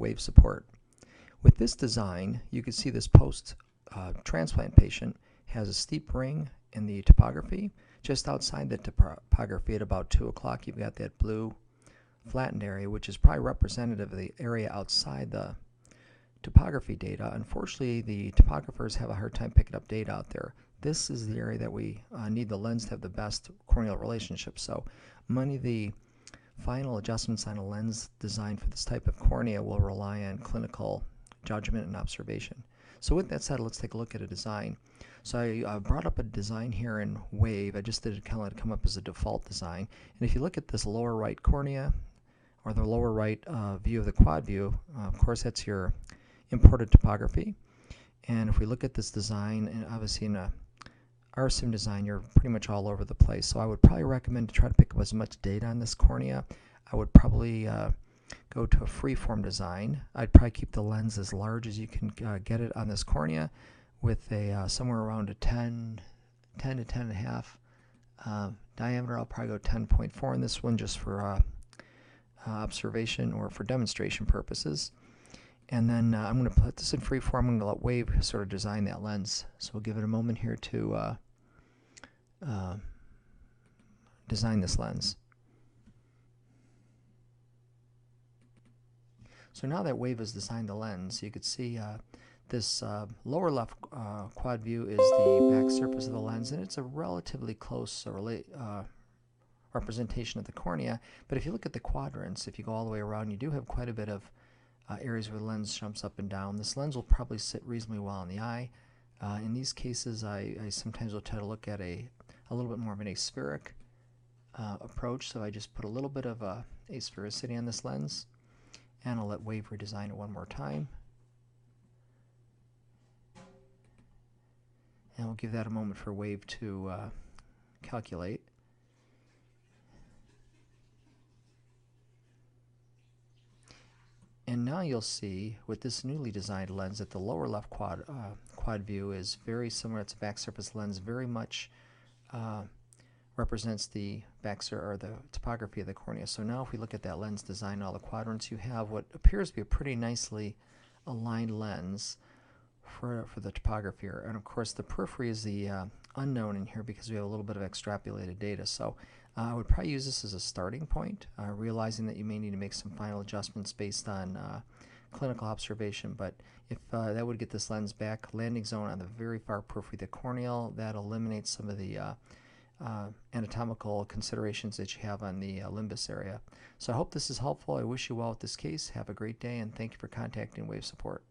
wave support. With this design, you can see this post-transplant patient has a steep ring in the topography. Just outside the topography at about 2 o'clock, you've got that blue flattened area, which is probably representative of the area outside the topography data. Unfortunately, the topographers have a hard time picking up data out there. This is the area that we need the lens to have the best corneal relationship. So many of the final adjustments on a lens designed for this type of cornea will rely on clinical judgment and observation. So with that said, let's take a look at a design. So I brought up a design here in Wave. I just did it kind of come up as a default design. And if you look at this lower right cornea, or the lower right view of the quad view, of course that's your imported topography. And if we look at this design, and obviously in a RSIM design, you're pretty much all over the place. So I would probably recommend to try to pick up as much data on this cornea. I would probably go to a freeform design. I'd probably keep the lens as large as you can get it on this cornea, with a somewhere around a 10 to 10.5 diameter. I'll probably go 10.4 in this one just for observation or for demonstration purposes. And then I'm going to put this in freeform. I'm going to let Wave sort of design that lens. So we'll give it a moment here to design this lens. So now that Wave has designed the lens, you could see this lower left quad view is the back surface of the lens, and it's a relatively close representation of the cornea. But if you look at the quadrants, if you go all the way around, you do have quite a bit of areas where the lens jumps up and down. This lens will probably sit reasonably well in the eye. In these cases, I sometimes will try to look at a little bit more of an aspheric approach, so I just put a little bit of asphericity on this lens, and I'll let Wave redesign it one more time. And we'll give that a moment for Wave to calculate. And now you'll see with this newly designed lens that the lower left quad view is very similar. It's a back surface lens, very much represents the the topography of the cornea. So now if we look at that lens design, all the quadrants, you have what appears to be a pretty nicely aligned lens for the topography. And of course the periphery is the unknown in here because we have a little bit of extrapolated data. So I would probably use this as a starting point, realizing that you may need to make some final adjustments based on clinical observation. But if that would get this lens back landing zone on the very far periphery of the corneal, that eliminates some of the anatomical considerations that you have on the limbus area. So I hope this is helpful. I wish you well with this case. Have a great day, and thank you for contacting Wave Support.